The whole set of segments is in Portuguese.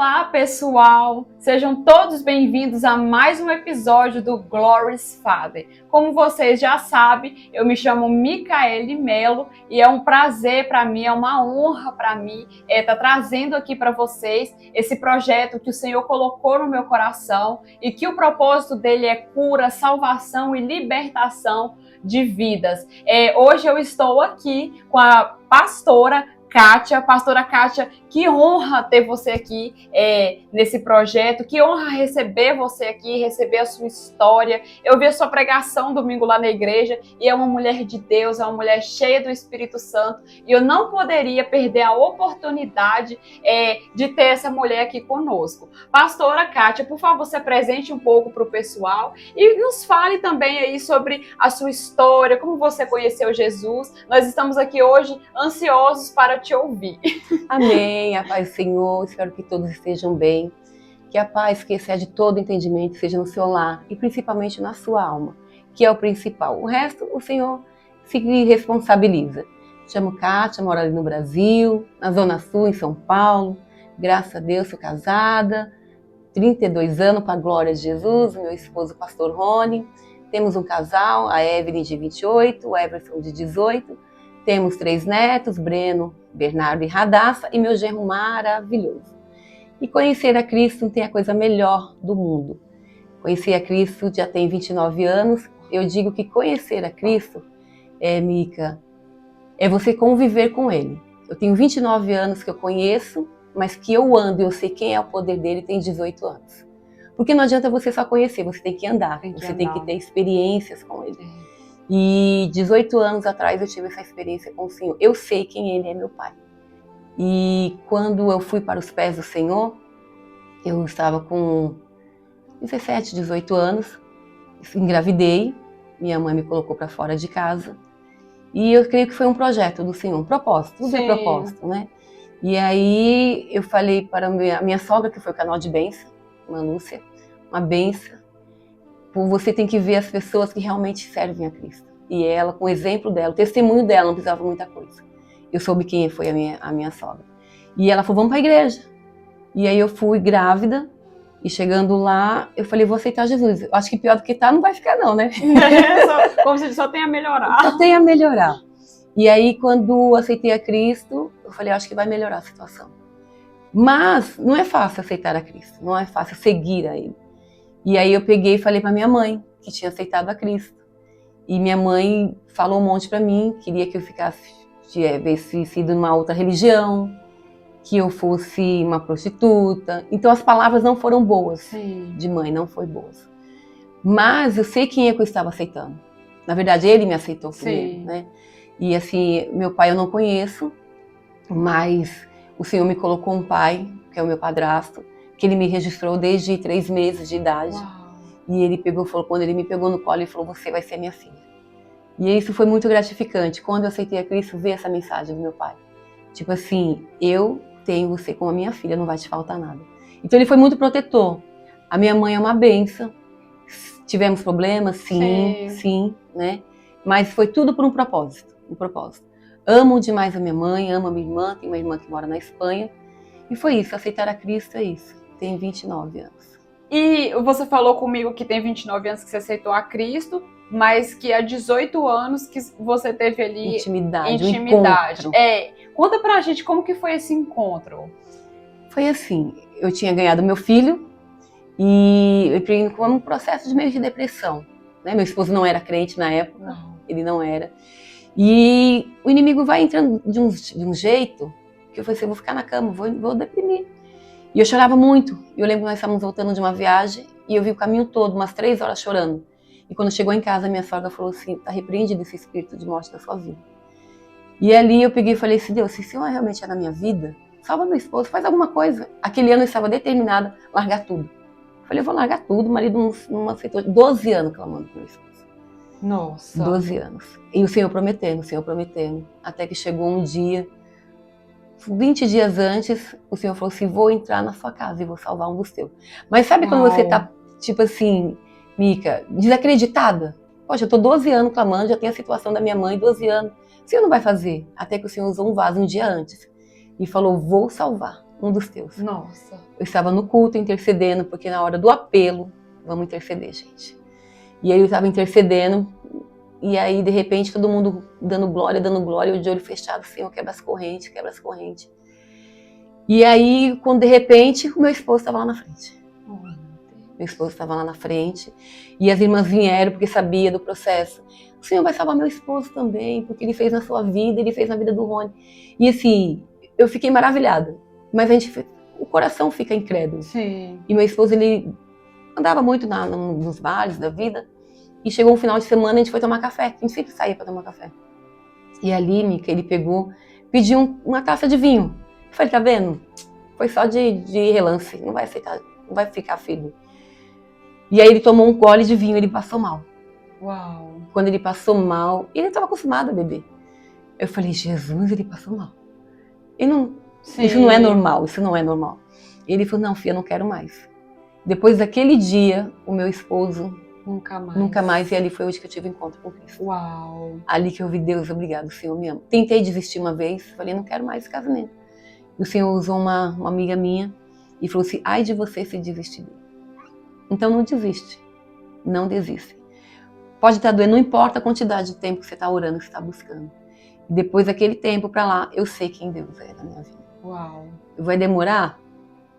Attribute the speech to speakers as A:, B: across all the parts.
A: Olá, pessoal! Sejam todos bem-vindos a mais um episódio do Glorious Father. Como vocês já sabem, eu me chamo Micaele Melo e é um prazer para mim, é uma honra para mim estar trazendo aqui para vocês esse projeto que o Senhor colocou no meu coração e que o propósito dele é cura, salvação e libertação de vidas. Hoje eu estou aqui com a pastora Kátia, que honra ter você aqui nesse projeto, que honra receber você aqui, receber a sua história. Eu vi a sua pregação domingo lá na igreja e é uma mulher de Deus, é uma mulher cheia do Espírito Santo e eu não poderia perder a oportunidade de ter essa mulher aqui conosco. Pastora Kátia, por favor, se apresente um pouco para o pessoal e nos fale também aí sobre a sua história, como você conheceu Jesus. Nós estamos aqui hoje ansiosos para te ouvir.
B: Amém, a paz do Senhor, espero que todos estejam bem, que a paz que excede todo entendimento seja no seu lar e principalmente na sua alma, que é o principal. O resto, o Senhor se responsabiliza. Chamo Kátia, moro ali no Brasil, na Zona Sul, em São Paulo, graças a Deus sou casada, 32 anos, para a glória de Jesus, meu esposo, o pastor Rony, temos um casal, a Evelyn de 28, o Everson de 18, temos 3 netos, Breno, Bernardo e Radassa, e meu genro maravilhoso. E conhecer a Cristo não tem a coisa melhor do mundo. Conhecer a Cristo já tem 29 anos. Eu digo que conhecer a Cristo, Mica, é você conviver com Ele. Eu tenho 29 anos que eu conheço, mas que eu ando e eu sei quem é o poder dele tem 18 anos. Porque não adianta você só conhecer, você tem que andar, tem que ter experiências com Ele. E 18 anos atrás eu tive essa experiência com o Senhor. Eu sei quem Ele é, meu Pai. E quando eu fui para os pés do Senhor, eu estava com 17, 18 anos, engravidei, minha mãe me colocou para fora de casa. E eu creio que foi um projeto do Senhor, um propósito, tudo é propósito, né? E aí eu falei para a minha sogra, que foi o canal de bênção, uma Lúcia, uma bênção. Você tem que ver as pessoas que realmente servem a Cristo. E ela, com o exemplo dela, o testemunho dela, não precisava muita coisa. Eu soube quem foi a minha sogra. E ela falou, vamos para a igreja. E aí eu fui grávida, e chegando lá, eu falei, vou aceitar Jesus. Eu acho que pior do que tá, não vai ficar não, né?
A: Como se só tem a melhorar.
B: Só tem a melhorar. E aí, quando aceitei a Cristo, eu falei, acho que vai melhorar a situação. Mas não é fácil aceitar a Cristo, não é fácil seguir a Ele. E aí eu peguei e falei para minha mãe, que tinha aceitado a Cristo. E minha mãe falou um monte para mim, queria que eu tivesse sido numa outra religião, que eu fosse uma prostituta. Então as palavras não foram boas, de mãe, não foi boas. Mas eu sei quem é que eu estava aceitando. Na verdade, ele me aceitou primeiro, né? E assim, meu pai eu não conheço, mas o Senhor me colocou um pai, que é o meu padrasto, que ele me registrou desde 3 meses de idade. Uau. E ele falou, quando ele me pegou no colo, ele falou, você vai ser minha filha. E isso foi muito gratificante. Quando eu aceitei a Cristo, veio essa mensagem do meu pai. Tipo assim, eu tenho você como a minha filha, não vai te faltar nada. Então ele foi muito protetor. A minha mãe é uma bênção. Tivemos problemas, sim, né? Mas foi tudo por um propósito. Amo demais a minha mãe, amo a minha irmã, tem uma irmã que mora na Espanha. E foi isso, aceitar a Cristo é isso. Tenho 29 anos.
A: E você falou comigo que tem 29 anos que você aceitou a Cristo, mas que há 18 anos que você teve ali
B: intimidade. Um
A: conta pra gente como que foi esse encontro.
B: Foi assim, eu tinha ganhado meu filho e eu entrei num processo de meio de depressão. Né? Meu esposo não era crente na época, ele não era. E o inimigo vai entrando de um jeito que eu falei assim, vou ficar na cama, vou deprimir. E eu chorava muito. Eu lembro que nós estávamos voltando de uma viagem e eu vi o caminho todo, umas 3 horas chorando. E quando chegou em casa, minha sogra falou assim, tá repreendido esse espírito de morte da sua vida. E ali eu peguei e falei assim, Deus, se o Senhor realmente é na minha vida, salva meu esposo, faz alguma coisa. Aquele ano eu estava determinada a largar tudo. Eu falei, eu vou largar tudo, o marido não aceitou. 12 anos clamando pro meu esposo.
A: Nossa.
B: 12 anos. E o Senhor prometendo, até que chegou um dia, 20 dias antes, o Senhor falou assim, vou entrar na sua casa e vou salvar um dos teus. Mas sabe quando você tá, tipo assim, Mica, desacreditada? Poxa, eu tô 12 anos clamando, já tem a situação da minha mãe, 12 anos. O Senhor não vai fazer. Até que o Senhor usou um vaso um dia antes e falou, vou salvar um dos teus.
A: Nossa.
B: Eu estava no culto intercedendo, porque na hora do apelo, vamos interceder, gente. E aí eu estava intercedendo, e aí de repente todo mundo dando glória, eu de olho fechado, Senhor, quebra as correntes, quebra as correntes. E aí, quando de repente, o meu esposo estava lá na frente. Meu esposo estava lá na frente, e as irmãs vieram porque sabia do processo. O Senhor vai salvar meu esposo também, porque Ele fez na sua vida, Ele fez na vida do Rony. E assim, eu fiquei maravilhada, mas o coração fica incrédulo.
A: Sim.
B: E meu esposo, ele andava muito nos bares da vida, e chegou um final de semana, a gente foi tomar café, a gente sempre saía para tomar café. E ali, Mica, ele pediu uma taça de vinho. Eu falei, tá vendo? Foi só de relance, não vai aceitar, não vai ficar firme. E aí ele tomou um gole de vinho, ele passou mal.
A: Uau.
B: Quando ele passou mal, ele estava acostumado a beber. Eu falei, Jesus, ele passou mal. Isso não é normal, isso não é normal. Ele falou, não, filha, eu não quero mais. Depois daquele dia, o meu esposo nunca mais, e ali foi hoje que eu tive encontro com Cristo.
A: Uau.
B: Ali que eu vi, Deus, obrigado, o Senhor me ama. Tentei desistir uma vez, falei, não quero mais esse casamento. E o Senhor usou uma amiga minha e falou assim, ai de você se desistir dele. Então não desiste, não desiste. Pode estar doendo, não importa a quantidade de tempo que você está orando, que você está buscando. E depois daquele tempo para lá, eu sei quem Deus é na minha vida.
A: Uau.
B: Vai demorar?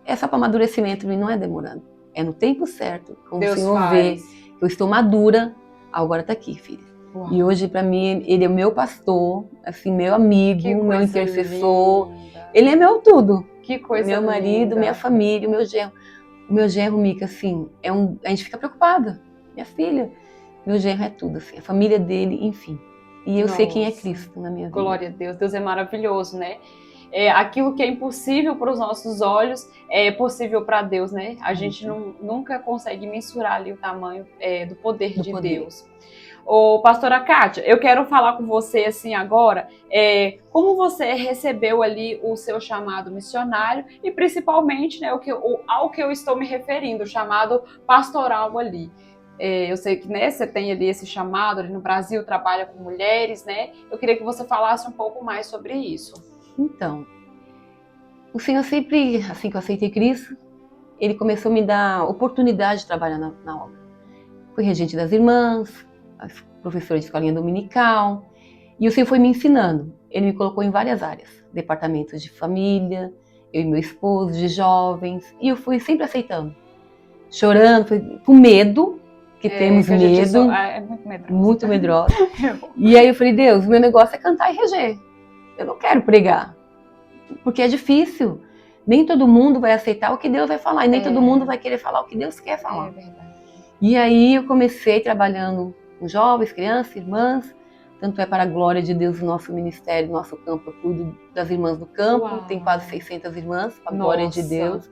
B: É só para amadurecimento, e não é demorando. É no tempo certo, quando Deus o Senhor vê que eu estou madura, agora está aqui, filha. Uau. E hoje, para mim, ele é meu pastor, assim, meu amigo, meu intercessor. Linda. Ele é meu tudo.
A: Que coisa
B: meu marido,
A: linda.
B: Minha família, o meu genro. O meu genro, Mica, assim, a gente fica preocupada. Minha filha, meu genro é tudo, assim, a família dele, enfim. E eu sei quem é Cristo na minha vida.
A: Glória a Deus, Deus é maravilhoso, né? Aquilo que é impossível para os nossos olhos é possível para Deus, né? A gente nunca consegue mensurar ali o tamanho do poder de Deus. Ô, pastora Kátia, eu quero falar com você assim agora, como você recebeu ali o seu chamado missionário e principalmente, né, ao que eu estou me referindo, o chamado pastoral ali. Eu sei que, né, você tem ali esse chamado ali no Brasil, trabalha com mulheres, né? Eu queria que você falasse um pouco mais sobre isso.
B: Então, o Senhor sempre, assim que eu aceitei Cristo, Ele começou a me dar oportunidade de trabalhar na obra. Fui regente das irmãs, professora de escolinha dominical, e o Senhor foi me ensinando. Ele me colocou em várias áreas, departamentos de família, eu e meu esposo, de jovens, e eu fui sempre aceitando, chorando, com medo, que temos medo,
A: é muito medrosa.
B: Muito medrosa. E aí eu falei, Deus, meu negócio é cantar e reger, eu não quero pregar, porque é difícil, nem todo mundo vai aceitar o que Deus vai falar, e nem todo mundo vai querer falar o que Deus quer falar.
A: É verdade.
B: E aí eu comecei trabalhando com jovens, crianças, irmãs, tanto é para a glória de Deus o nosso ministério, nosso campo, eu cuido das irmãs do campo. Uau. Tem quase 600 irmãs, para a glória de Deus.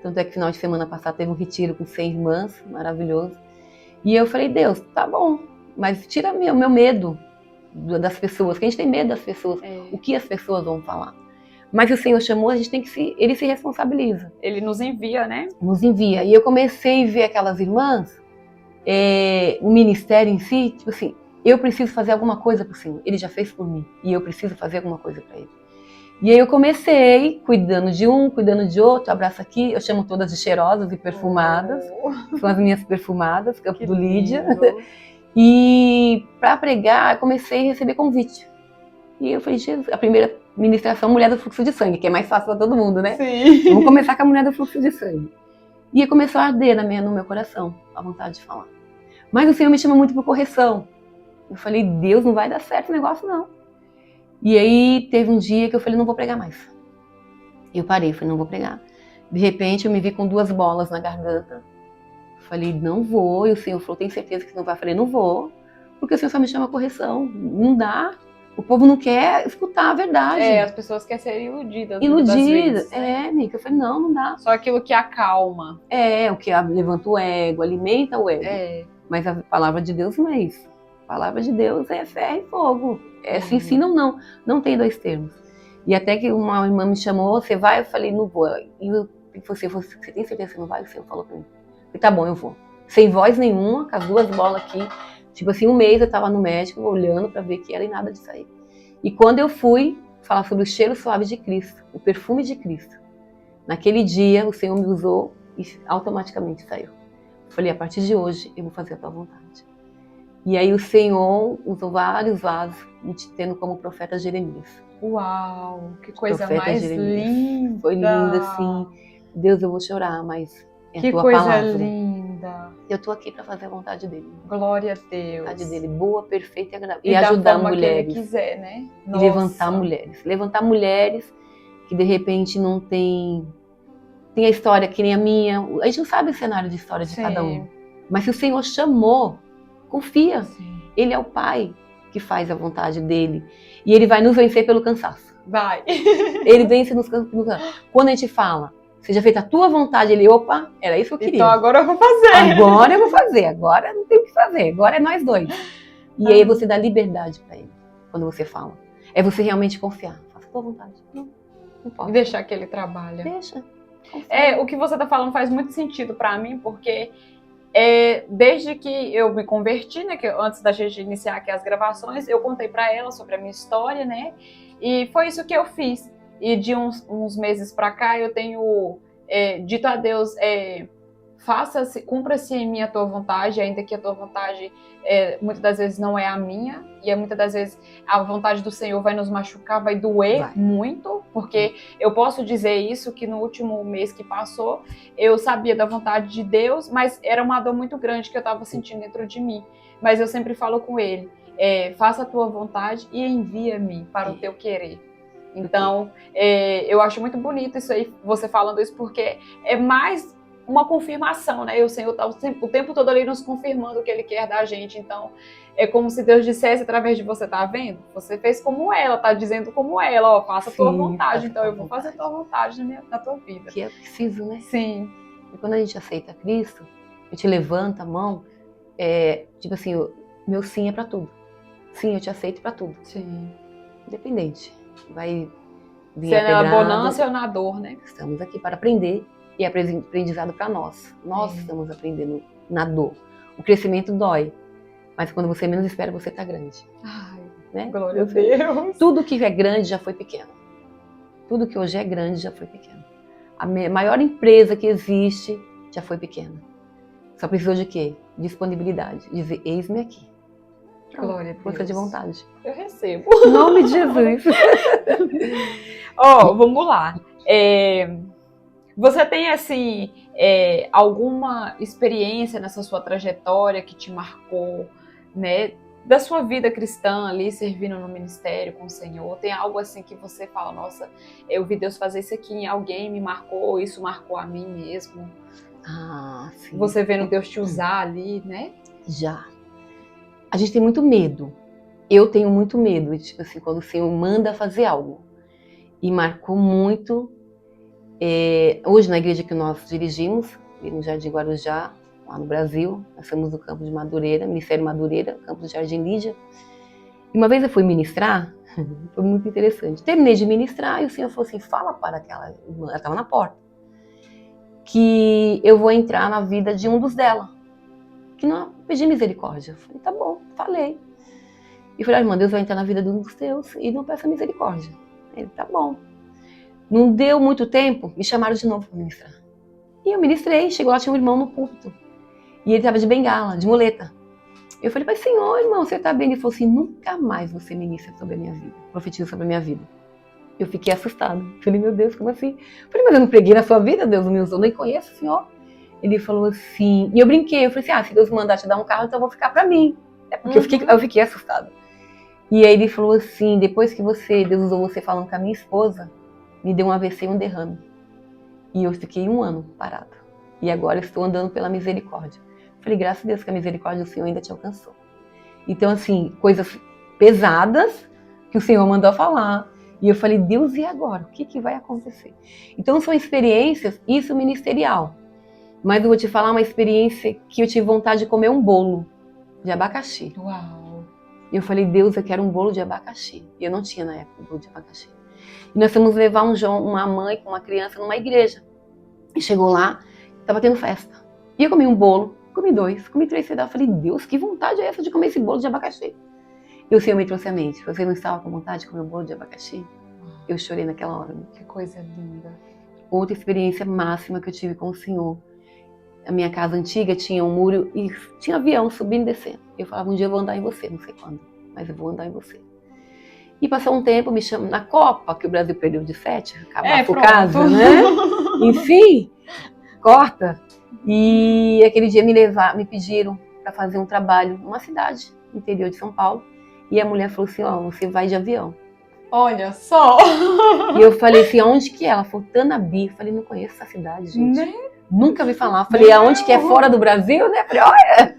B: Tanto é que final de semana passado teve um retiro com 100 irmãs, maravilhoso. E eu falei, Deus, tá bom, mas tira o meu medo das pessoas, porque a gente tem medo das pessoas, o que as pessoas vão falar. Mas o Senhor chamou, a gente tem que Ele se responsabiliza.
A: Ele nos envia, né?
B: Nos envia. E eu comecei a ver aquelas irmãs, o ministério em si, tipo assim, eu preciso fazer alguma coisa pro Senhor. Ele já fez por mim e eu preciso fazer alguma coisa para Ele. E aí eu comecei cuidando de um, cuidando de outro, abraço aqui, eu chamo todas de cheirosas e perfumadas, são as minhas perfumadas, Campo do Lídia. E para pregar, eu comecei a receber convite. E eu falei, Jesus, a primeira ministração, mulher do fluxo de sangue, que é mais fácil para todo mundo, né?
A: Sim.
B: Vamos começar com a mulher do fluxo de sangue. E começou a arder no meu coração, a vontade de falar. Mas o Senhor me chama muito por correção. Eu falei, Deus, não vai dar certo o negócio, não. E aí teve um dia que eu falei, não vou pregar mais. Eu parei, falei, não vou pregar. De repente eu me vi com 2 bolas na garganta. Falei, não vou. E o Senhor falou, tem certeza que você não vai? Eu falei, não vou. Porque o Senhor só me chama a correção. Não dá. O povo não quer escutar a verdade.
A: As pessoas querem ser iludidas.
B: Iludidas. Mica. Eu falei, não dá.
A: Só aquilo que acalma.
B: O que levanta o ego, alimenta o ego. Mas a palavra de Deus não é isso. A palavra de Deus é ferro e fogo. Se ensina ou não. Não tem 2 termos. E até que uma irmã me chamou, você vai? Eu falei, não vou. E você tem certeza que você não vai? O Senhor falou pra mim. Eu falei, tá bom, eu vou. Sem voz nenhuma, com as 2 bolas aqui. Tipo assim, 1 mês eu tava no médico, olhando pra ver que era e nada disso aí. E quando eu fui falar sobre o cheiro suave de Cristo, o perfume de Cristo, Naquele dia, o Senhor me usou e automaticamente saiu. Eu falei, a partir de hoje, eu vou fazer a tua vontade. E aí o Senhor usou vários vasos, me tendo como profeta Jeremias.
A: Uau, que coisa
B: Profeta
A: mais
B: Jeremias.
A: linda.
B: Foi lindo assim. Deus, eu vou chorar, mas é
A: Que
B: a tua
A: coisa
B: palavra.
A: linda.
B: Eu tô aqui para fazer a vontade dele.
A: Glória a
B: A
A: Deus.
B: vontade dele, boa, perfeita e agradável.
A: E
B: ajudar
A: da forma
B: mulheres.
A: que ele quiser, né?
B: E
A: Nossa.
B: levantar mulheres. Levantar mulheres que de repente não tem a história que nem a minha. A gente não sabe o cenário de história de
A: Sim.
B: cada um. Mas se o Senhor chamou, confia.
A: Sim.
B: Ele é o Pai que faz a vontade dele. E ele vai nos vencer pelo cansaço.
A: Vai.
B: Ele vence nos cansaços. Quando a gente fala, seja feita a tua vontade, ele, opa, era isso que eu queria.
A: Então agora eu vou fazer.
B: Agora eu vou fazer, agora não tem o que fazer, agora é nós dois. E aí você dá liberdade para ele, quando você fala. É você realmente confiar. Faça a tua vontade. Não pode.
A: E deixar que ele trabalhe.
B: Deixa. Confia.
A: O que você tá falando faz muito sentido pra mim, porque desde que eu me converti, né, que antes da gente iniciar aqui as gravações, eu contei pra ela sobre a minha história, né, e foi isso que eu fiz. E de uns meses pra cá eu tenho dito a Deus, faça-se, cumpra-se em mim a tua vontade, ainda que a tua vontade muitas das vezes não é a minha, e muitas das vezes a vontade do Senhor vai nos machucar, vai doer muito, porque eu posso dizer isso, que no último mês que passou, eu sabia da vontade de Deus, mas era uma dor muito grande que eu estava sentindo dentro de mim. Mas eu sempre falo com ele, faça a tua vontade e envia-me para o teu querer. Então, eu acho muito bonito isso aí, você falando isso, porque é mais uma confirmação, né? E o Senhor está o tempo todo ali nos confirmando o que Ele quer da gente. Então, é como se Deus dissesse através de você, tá vendo? Você fez como ela, tá dizendo como ela, ó, faça a tua vontade. Então, eu vou fazer a tua vontade na tua vida.
B: Que é preciso, né?
A: Sim.
B: E quando a gente aceita Cristo, a gente levanta a mão, tipo assim, meu sim é pra tudo. Sim, eu te aceito pra tudo.
A: Sim.
B: Independente. Vai vir
A: Se
B: a
A: é na
B: pedrada.
A: bonança ou na dor, né?
B: Estamos aqui para aprender. E é aprendizado para nós. Nós estamos aprendendo na dor. O crescimento dói. Mas quando você menos espera, você está grande.
A: Ai,
B: né?
A: glória a Deus.
B: Tudo que é grande já foi pequeno. Tudo que hoje é grande já foi pequeno. A maior empresa que existe já foi pequena. Só precisou de quê? Disponibilidade. Dizer, eis-me aqui.
A: Glória a Deus.
B: Força de vontade.
A: Eu recebo.
B: Em nome de Jesus.
A: Vamos lá. Você tem, assim, alguma experiência nessa sua trajetória que te marcou, né? Da sua vida cristã ali, servindo no ministério com o Senhor? Tem algo assim que você fala, nossa, eu vi Deus fazer isso aqui em alguém, me marcou, isso marcou a mim mesmo?
B: Ah, sim.
A: Você vendo Deus te usar ali, né?
B: Já. A gente tem muito medo. Eu tenho muito medo, tipo assim, quando o Senhor manda fazer algo. E marcou muito. Hoje, na igreja que nós dirigimos, no Jardim Guarujá, lá no Brasil, nós somos do campo de Madureira, Ministério Madureira, campo do Jardim Lídia. E uma vez eu fui ministrar, foi muito interessante. Terminei de ministrar e o Senhor falou assim, fala para aquela irmã, ela estava na porta, que eu vou entrar na vida de um dos dela, que não pedi misericórdia. Eu falei, tá bom, falei. E eu falei, irmã, Deus vai entrar na vida de um dos teus e não peça misericórdia. Ele, tá bom. Não deu muito tempo, me chamaram de novo para ministrar. E eu ministrei, chegou lá, tinha um irmão no púlpito. E ele estava de bengala, de muleta. Eu falei, mas senhor, irmão, você está bem? Ele falou assim, nunca mais você ministra sobre a minha vida, profetiza sobre a minha vida. Eu fiquei assustada. Falei, meu Deus, como assim? Eu falei, mas eu não preguei na sua vida, Deus não me usou, nem conheço o senhor. Ele falou assim, e eu brinquei, eu falei assim, se Deus mandar te dar um carro, então eu vou ficar para mim. Porque eu fiquei assustada. E aí ele falou assim, depois que Deus usou você falando com a minha esposa, me deu um AVC e um derrame. E eu fiquei 1 ano parada. E agora estou andando pela misericórdia. Falei, graças a Deus que a misericórdia do Senhor ainda te alcançou. Então, assim, coisas pesadas que o Senhor mandou falar. E eu falei, Deus, e agora? O que vai acontecer? Então, são experiências, isso ministerial. Mas eu vou te falar uma experiência que eu tive vontade de comer um bolo de abacaxi.
A: Uau!
B: E eu falei, Deus, eu quero um bolo de abacaxi. E eu não tinha na época um bolo de abacaxi. E nós fomos levar uma mãe com uma criança numa igreja. E chegou lá, estava tendo festa. E eu comi um bolo, comi 2, comi 3 pedaços. Falei, Deus, que vontade é essa de comer esse bolo de abacaxi? E o Senhor me trouxe à mente, você não estava com vontade de comer um bolo de abacaxi? Eu chorei naquela hora.
A: Que coisa linda.
B: Outra experiência máxima que eu tive com o Senhor. A minha casa antiga tinha um muro e tinha avião subindo e descendo. Eu falava, um dia eu vou andar em você, não sei quando, mas eu vou andar em você. E passou um tempo, me chamam na Copa, que o Brasil perdeu de 7, acabar por casa, né? Enfim, corta. E aquele dia me pediram para fazer um trabalho numa cidade, no interior de São Paulo. E a mulher falou assim, ó, você vai de avião.
A: Olha só!
B: E eu falei assim, aonde que é? Ela falou, Tanabi. Eu falei, não conheço essa cidade, gente. Nunca vi falar. Eu falei, aonde que é fora do Brasil, né? Eu falei, olha!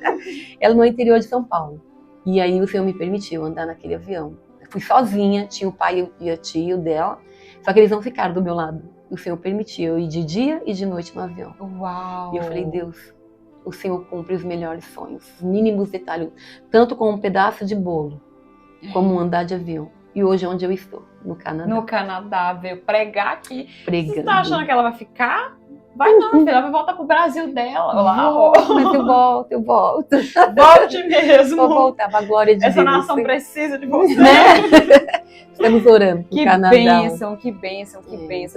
B: Ela no interior de São Paulo. E aí o Senhor me permitiu andar naquele avião. Eu fui sozinha, tinha o pai e a tia dela, só que eles não ficaram do meu lado. O Senhor permitiu eu ir de dia e de noite no avião.
A: Uau!
B: E eu falei, Deus, o Senhor cumpre os melhores sonhos, os mínimos detalhes, tanto com um pedaço de bolo, como um andar de avião. E hoje é onde eu estou, no Canadá.
A: No Canadá, veio pregar aqui.
B: Pregando.
A: Você tá achando que ela vai ficar? Vai não, filha, ela vai voltar pro Brasil dela. Lá,
B: mas eu volto.
A: Volte mesmo.
B: Vou voltar pra glória de Deus.
A: Essa nação precisa de você.
B: Né? Estamos orando pro Canadá.
A: Que bênção.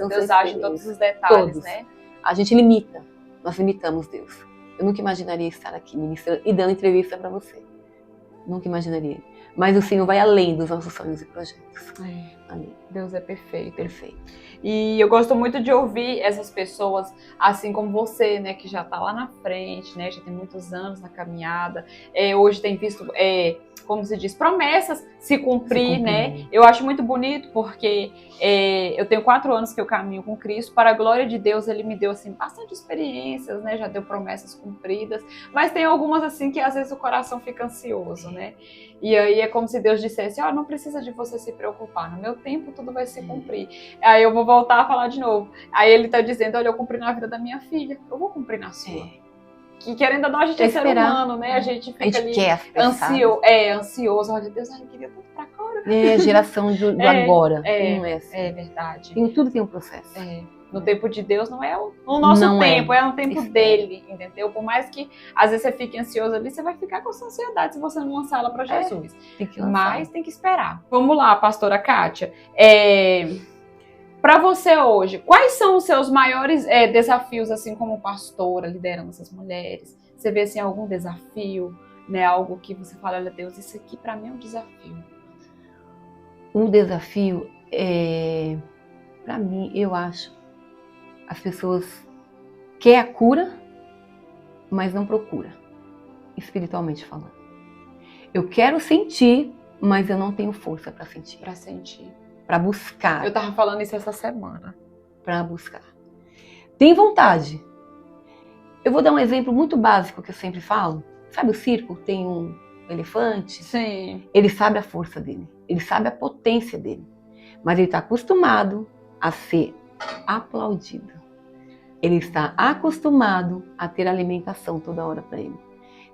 A: Deus age em todos os detalhes, né?
B: A gente limita, nós limitamos Deus. Eu nunca imaginaria estar aqui ministrando e dando entrevista para você. Nunca imaginaria. Mas o Senhor vai além dos nossos sonhos e projetos. Amém.
A: Deus é perfeito.
B: Perfeito.
A: E eu gosto muito de ouvir essas pessoas, assim como você, né, que já está lá na frente, né, já tem muitos anos na caminhada, hoje tem visto, como se diz, promessas se cumprir, né? Eu acho muito bonito porque eu tenho 4 anos que eu caminho com Cristo, para a glória de Deus Ele me deu, assim, bastante experiências, né, já deu promessas cumpridas, mas tem algumas, assim, que às vezes o coração fica ansioso, né? E aí é como se Deus dissesse, ó, não precisa de você se preocupar, no meu tempo tudo vai se cumprir. Aí eu vou voltar a falar de novo. Aí ele tá dizendo, olha, eu cumpri na vida da minha filha, eu vou cumprir na sua. Que querendo ou não, a gente é ser humano, né? A gente fica ali ansioso. Olha, Deus, eu queria tudo pra agora.
B: Geração do agora. Não é assim.
A: É verdade.
B: Tudo tem um processo.
A: No tempo de Deus não é o nosso tempo, é no tempo dele, entendeu? Por mais que às vezes você fique ansioso ali, você vai ficar com essa ansiedade se você não lançar ela para Jesus. Mas tem que esperar. Vamos lá, pastora Kátia. Para você hoje, quais são os seus maiores desafios, assim, como pastora, liderando essas mulheres? Você vê, assim, algum desafio, né? Algo que você fala, olha, Deus, isso aqui para mim é um desafio.
B: Um desafio para mim, eu acho, as pessoas querem a cura, mas não procura, espiritualmente falando. Eu quero sentir, mas eu não tenho força para sentir. Para buscar.
A: Eu tava falando isso essa semana.
B: Para buscar. Tem vontade. Eu vou dar um exemplo muito básico que eu sempre falo. Sabe o circo? Tem um elefante?
A: Sim.
B: Ele sabe a força dele. Ele sabe a potência dele. Mas ele está acostumado a ser aplaudido. Ele está acostumado a ter alimentação toda hora para ele.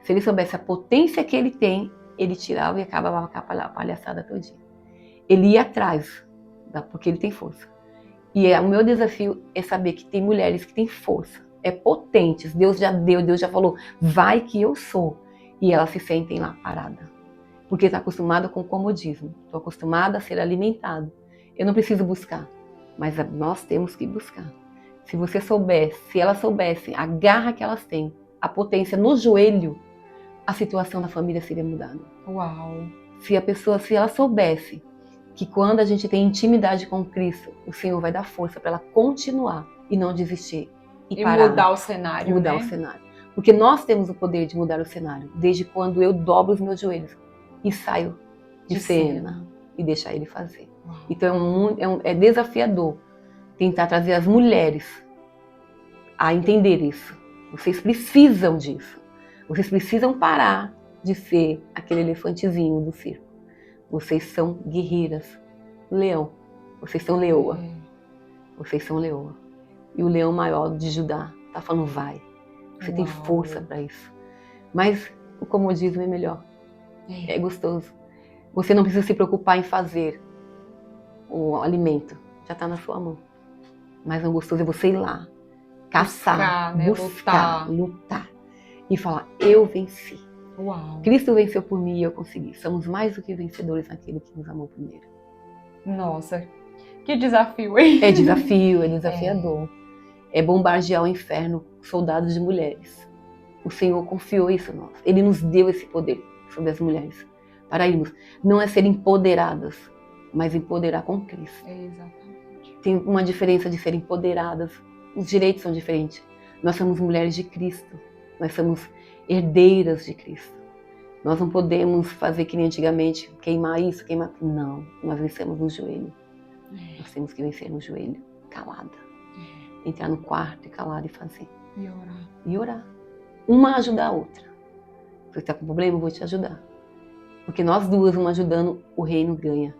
B: Se ele soubesse a potência que ele tem, ele tirava e acabava com a palhaçada todinha. Ele ia atrás, porque ele tem força. E o meu desafio é saber que tem mulheres que têm força, potentes. Deus já deu, Deus já falou, vai que eu sou. E elas se sentem lá paradas. Porque está acostumada com o comodismo. Estou acostumada a ser alimentado. Eu não preciso buscar, mas nós temos que buscar. Se você soubesse, se elas soubessem a garra que elas têm, a potência no joelho, a situação da família seria mudada.
A: Uau!
B: Se ela soubesse que quando a gente tem intimidade com Cristo, o Senhor vai dar força para ela continuar e não desistir. E parar,
A: mudar o cenário,
B: mudar o cenário. Porque nós temos o poder de mudar o cenário, desde quando eu dobro os meus joelhos e saio de cena e deixar Ele fazer. Uau. Então é desafiador tentar trazer as mulheres a entender isso. Vocês precisam disso. Vocês precisam parar de ser aquele elefantezinho do circo. Vocês são guerreiras. Leão. Vocês são leoa. Vocês são leoa. E o leão maior de Judá está falando, vai. Você tem força para isso. Mas o comodismo é melhor. É gostoso. Você não precisa se preocupar em fazer o alimento. Já está na sua mão. Mas o gostoso é você ir lá, caçar, buscar, lutar e falar, eu venci.
A: Uau.
B: Cristo venceu por mim e eu consegui. Somos mais do que vencedores naquele que nos amou primeiro.
A: Nossa, que desafio, hein?
B: É desafio, é desafiador. é bombardear o inferno com soldados de mulheres. O Senhor confiou isso a nós. Ele nos deu esse poder sobre as mulheres. Para irmos, não é ser empoderadas, mas empoderar com Cristo.
A: Exatamente.
B: Tem uma diferença de ser empoderadas. Os direitos são diferentes. Nós somos mulheres de Cristo. Nós somos herdeiras de Cristo. Nós não podemos fazer que nem antigamente, queimar isso, queimar aquilo. Não, nós vencemos no joelho. Nós temos que vencer no joelho, calada. Entrar no quarto e calar e fazer.
A: E orar.
B: E orar. Uma ajuda a outra. Se você está com problema, eu vou te ajudar. Porque nós duas, uma ajudando, o reino ganha.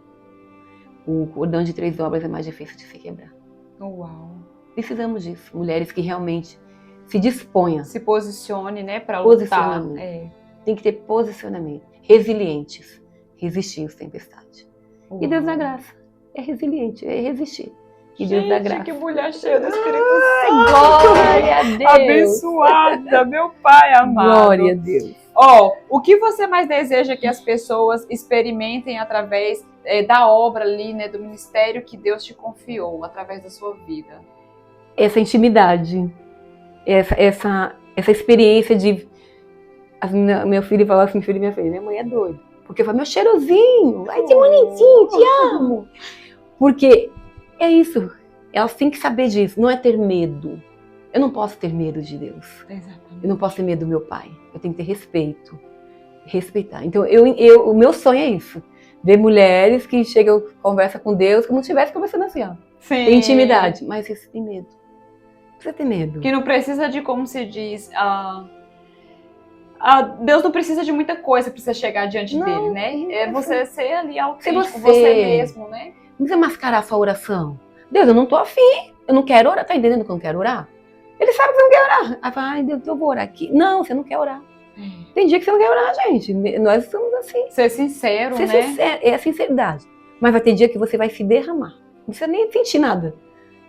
B: O cordão de 3 dobras é mais difícil de se quebrar.
A: Uau.
B: Precisamos disso. Mulheres que realmente se disponham.
A: Se posicione, né, para lutar.
B: Posicionamento. Tem que ter posicionamento. Resilientes. Resistir às tempestades.
A: Uau.
B: E Deus dá graça. É resiliente, é resistir. E Deus dá graça.
A: Que mulher cheia do Espírito Santo.
B: Glória a Deus.
A: Abençoada, meu Pai amado.
B: Glória a Deus.
A: O que você mais deseja que as pessoas experimentem através da obra ali, né, do ministério que Deus te confiou, através da sua vida?
B: Essa intimidade, essa experiência de... Meu filho falou assim, filho e minha filha, minha mãe é doida. Porque eu falo, meu cheirosinho, ai que bonitinho, te amo. Porque é isso, elas têm que saber disso, não é ter medo. Eu não posso ter medo de Deus.
A: Exatamente.
B: Eu não posso ter medo do meu pai. Eu tenho que ter respeito. Respeitar. Então, o meu sonho é isso. Ver mulheres que chegam, conversam com Deus, como se estivesse conversando assim, ó.
A: Sim.
B: Tem intimidade. Mas você tem medo. Você tem medo.
A: Que não precisa de, como se diz... Deus não precisa de muita coisa para você chegar diante dele, né? É você ser ali autêntico, você mesmo, né?
B: Não precisa mascarar a sua oração. Deus, eu não tô afim. Eu não quero orar. Tá entendendo que eu não quero orar? Ele sabe que você não quer orar. Aí fala, ai Deus, eu vou orar aqui. Não, você não quer orar. Tem dia que você não quer orar, gente. Nós estamos assim.
A: Ser sincero,
B: Ser
A: né?
B: Sincero, é a sinceridade. Mas vai ter dia que você vai se derramar. Não precisa nem sentir nada.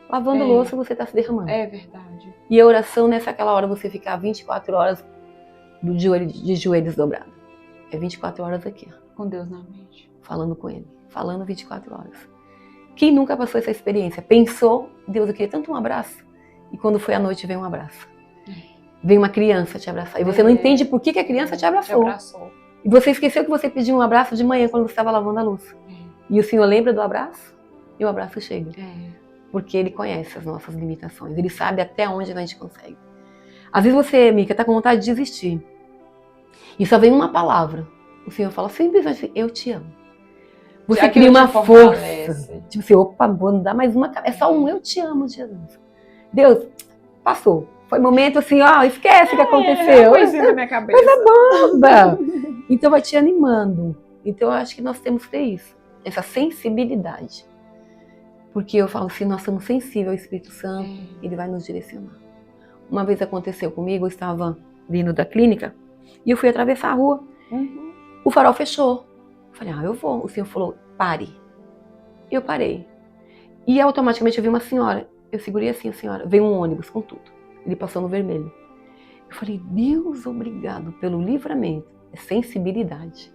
B: Lavando louça, você tá se derramando.
A: É verdade.
B: E a oração, nessa aquela hora, você ficar 24 horas de joelhos dobrados. É 24 horas aqui, ó.
A: Com Deus na mente.
B: Falando com Ele. Falando 24 horas. Quem nunca passou essa experiência? Pensou, Deus, eu queria tanto um abraço. E quando foi à noite, veio um abraço. Vem uma criança te abraçar. E você não entende por que a criança te abraçou. E você esqueceu que você pediu um abraço de manhã quando você estava lavando a louça. E o Senhor lembra do abraço? E o abraço chega. Porque Ele conhece as nossas limitações. Ele sabe até onde a gente consegue. Às vezes você, Mica, está com vontade de desistir. E só vem uma palavra. O Senhor fala simplesmente assim, eu te amo. Você cria uma força. Tipo assim, opa, vou dar mais uma. É só um eu te amo, Jesus. Deus, passou. Foi momento assim, ó, esquece o que aconteceu.
A: Coisinha na minha cabeça.
B: Coisa boba. Então vai te animando. Então eu acho que nós temos que ter isso. Essa sensibilidade. Porque eu falo, se nós somos sensíveis ao Espírito Santo, Ele vai nos direcionar. Uma vez aconteceu comigo, eu estava vindo da clínica e eu fui atravessar a rua. O farol fechou. Eu falei, eu vou. O Senhor falou, pare. Eu parei. E automaticamente eu vi uma senhora. Eu segurei assim a senhora. Veio um ônibus com tudo. Ele passou no vermelho. Eu falei, Deus, obrigado pelo livramento. É sensibilidade.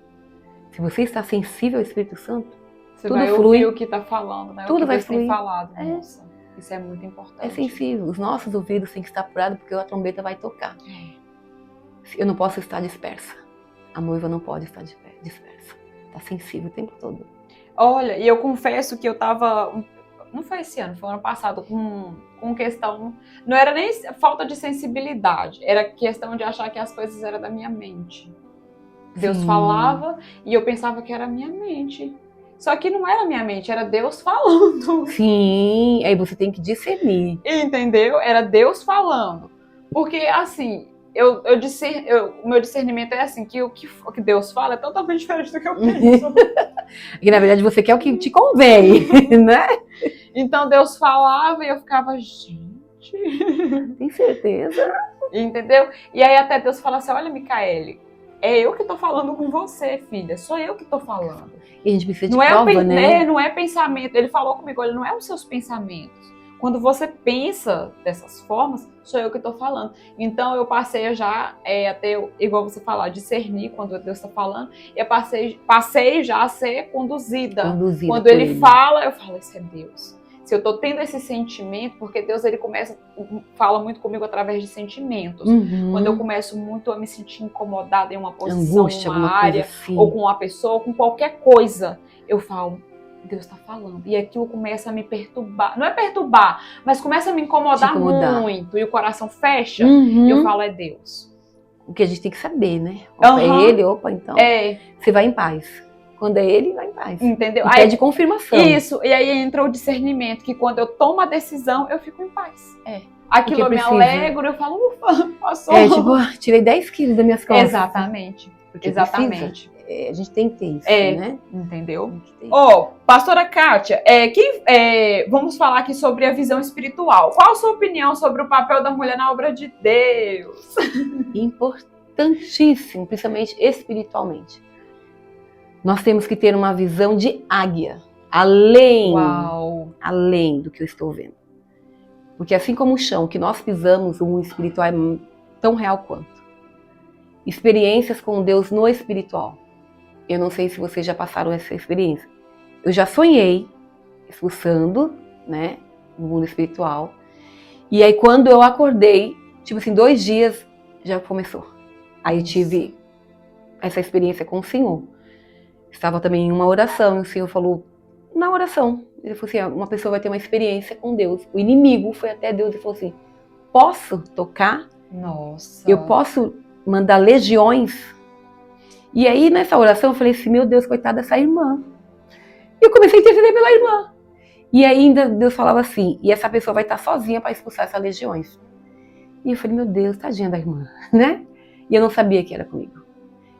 B: Se você está sensível ao Espírito Santo,
A: você
B: tudo
A: vai
B: flui.
A: Ouvir o que está falando, né?
B: Tudo
A: o que
B: vai
A: Deus tem
B: fluir.
A: falado. Nossa, isso é muito importante.
B: É sensível. Os nossos ouvidos têm que estar apurados porque a trombeta vai tocar. Eu não posso estar dispersa. A noiva não pode estar dispersa. Está sensível o tempo todo.
A: Olha, e eu confesso que eu estava... Não foi esse ano, foi ano passado, com questão... Não era nem falta de sensibilidade, era questão de achar que as coisas eram da minha mente. Deus falava e eu pensava que era a minha mente. Só que não era a minha mente, era Deus falando.
B: Sim, aí você tem que discernir.
A: Entendeu? Era Deus falando. Porque, assim, o meu discernimento é assim, que o que Deus fala é totalmente diferente do que eu penso.
B: E na verdade você quer o que te convém, né?
A: Então Deus falava e eu ficava, gente...
B: Tem certeza?
A: Entendeu? E aí até Deus fala assim, olha, Micaele, é eu que tô falando com você, filha, sou eu que tô falando.
B: E a gente precisa de prova, né?
A: Não é pensamento, ele falou comigo, olha, não é os seus pensamentos. Quando você pensa dessas formas, sou eu que estou falando. Então eu passei já, até, igual você falar, discernir quando Deus está falando, e eu passei já a ser conduzida. Quando ele fala, eu falo, isso é Deus. Se eu tô tendo esse sentimento, porque Deus, ele fala muito comigo através de sentimentos. Quando eu começo muito a me sentir incomodada em uma posição,
B: Angústia,
A: uma
B: alguma coisa
A: área,
B: assim.
A: ou com uma pessoa, ou com qualquer coisa, eu falo, Deus tá falando. E aquilo começa a me perturbar. Não é perturbar, mas começa a me incomodar muito. E o coração fecha. E eu falo, é Deus.
B: O que a gente tem que saber, né? Opa, é ele, opa, então você vai em paz. Quando é ele, vai em paz.
A: Entendeu?
B: E aí, pede confirmação.
A: Isso, e aí entra o discernimento, que quando eu tomo a decisão, eu fico em paz. Aquilo eu me alegro, eu falo, ufa, passou.
B: Tipo, tirei 10 quilos das minhas costas.
A: Exatamente.
B: Porque
A: exatamente.
B: A gente tem que ter isso, né?
A: Entendeu? Pastora Kátia, vamos falar aqui sobre a visão espiritual. Qual a sua opinião sobre o papel da mulher na obra de Deus?
B: Importantíssimo, principalmente espiritualmente. Nós temos que ter uma visão de águia, além do que eu estou vendo. Porque assim como o chão que nós pisamos, o mundo espiritual é tão real quanto. Experiências com Deus no espiritual. Eu não sei se vocês já passaram essa experiência. Eu já sonhei expulsando, né, no mundo espiritual. E aí quando eu acordei, tipo assim, 2 dias já começou. Aí eu tive essa experiência com o Senhor. Estava também em uma oração, e o Senhor falou, na oração, ele falou assim, uma pessoa vai ter uma experiência com Deus. O inimigo foi até Deus e falou assim, posso tocar?
A: Nossa.
B: Eu posso mandar legiões? E aí nessa oração eu falei assim, meu Deus, coitada dessa irmã. E eu comecei a interceder pela irmã. E ainda Deus falava assim, e essa pessoa vai estar sozinha para expulsar essas legiões. E eu falei, meu Deus, tadinha da irmã, né? E eu não sabia que era comigo.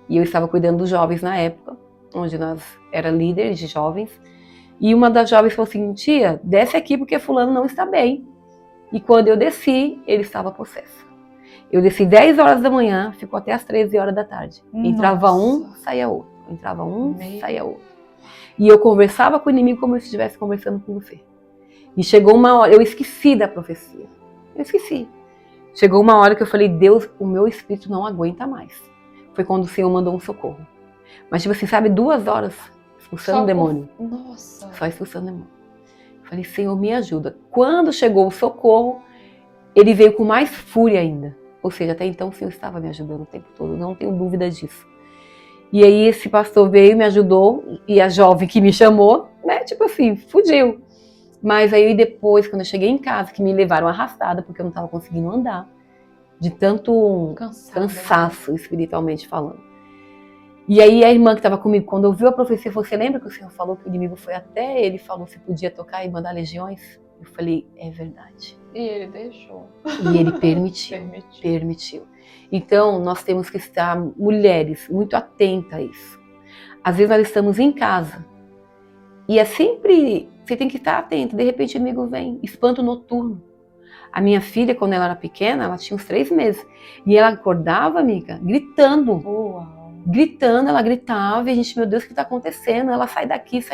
B: E eu estava cuidando dos jovens na época, onde nós era líderes de jovens, e uma das jovens falou assim, tia, desce aqui porque fulano não está bem. E quando eu desci, ele estava possesso. Eu desci 10 horas da manhã, ficou até as 13 horas da tarde. Entrava um, saía outro. Entrava um, saía outro. E eu conversava com o inimigo como se estivesse conversando com você. E chegou uma hora, eu esqueci da profecia. Eu esqueci. Chegou uma hora que eu falei, Deus, o meu espírito não aguenta mais. Foi quando o Senhor mandou um socorro. Mas tipo assim, sabe, 2 horas expulsando o demônio.
A: Nossa.
B: Só expulsando o demônio. Eu falei, Senhor, me ajuda. Quando chegou o socorro, ele veio com mais fúria ainda. Ou seja, até então o Senhor estava me ajudando o tempo todo, não tenho dúvida disso. E aí esse pastor veio, me ajudou, e a jovem que me chamou, né, tipo assim, fugiu. Mas aí depois, quando eu cheguei em casa, que me levaram arrastada, porque eu não estava conseguindo andar, de tanto cansaço espiritualmente falando. E aí a irmã que estava comigo, quando ouviu a profecia, falou, você lembra que o Senhor falou que o inimigo foi até ele, falou se podia tocar e mandar legiões? Eu falei, é verdade.
A: E ele deixou.
B: E ele permitiu. Então, nós temos que estar, mulheres, muito atentas a isso. Às vezes nós estamos em casa. E é sempre, você tem que estar atento. De repente o inimigo vem, espanto noturno. A minha filha, quando ela era pequena, ela tinha uns 3 meses. E ela acordava, amiga, gritando.
A: Uau.
B: Gritando, ela gritava. E a gente, meu Deus, o que está acontecendo? Ela sai daqui.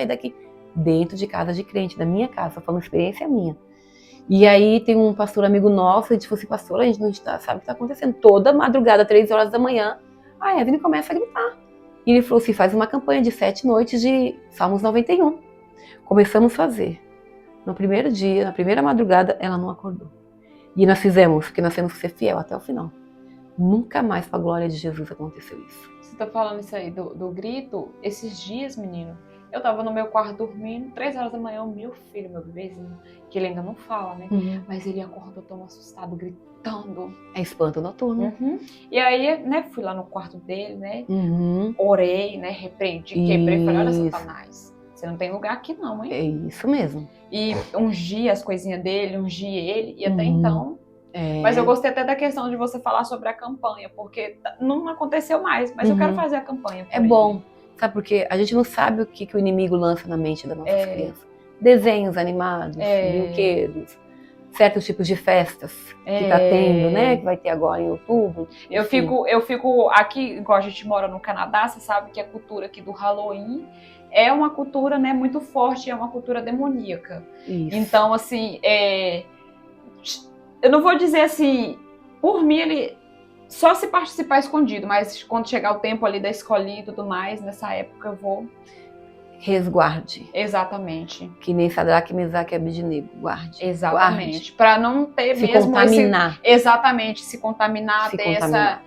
B: Dentro de casa de crente, da minha casa, falando experiência minha. E aí tem um pastor amigo nosso, a gente falou assim, pastor, a gente não sabe o que está acontecendo. Toda madrugada, 3 horas da manhã, a Evelyn começa a gritar. E ele falou assim, faz uma campanha de 7 noites de Salmos 91. Começamos a fazer. No primeiro dia, na primeira madrugada, ela não acordou. E nós fizemos, porque nós temos que ser fiel até o final. Nunca mais, para a glória de Jesus, aconteceu isso.
A: Você está falando isso aí do grito, esses dias, menino, eu tava no meu quarto dormindo, 3 horas da manhã, o meu filho, meu bebezinho, que ele ainda não fala, né? Mas ele acordou tão assustado, gritando.
B: É espanto noturno.
A: E aí, né, fui lá no quarto dele, né? Orei, né? Repreendi, quebrei, falei, olha, Satanás, você não tem lugar aqui não, hein?
B: É isso mesmo.
A: E ungi as coisinhas dele, ungi ele, e até então... Mas eu gostei até da questão de você falar sobre a campanha, porque não aconteceu mais, mas eu quero fazer a campanha.
B: É bom. Sabe por quê? A gente não sabe o que o inimigo lança na mente das nossas crianças. Desenhos animados, brinquedos, certos tipos de festas que tá tendo, né? Que vai ter agora em outubro.
A: Eu fico aqui, igual a gente mora no Canadá, você sabe que a cultura aqui do Halloween é uma cultura, né, muito forte, é uma cultura demoníaca.
B: Isso.
A: Então, assim, eu não vou dizer assim, por mim ele... Só se participar escondido, mas quando chegar o tempo ali da escolinha e tudo mais, nessa época eu vou...
B: resguarde.
A: Exatamente.
B: Que nem Sadraque, Mesaque e Abednego, guarde.
A: Exatamente. Para não ter
B: Se
A: mesmo
B: contaminar.
A: Exatamente, se contaminar,
B: Se
A: ter
B: contaminar.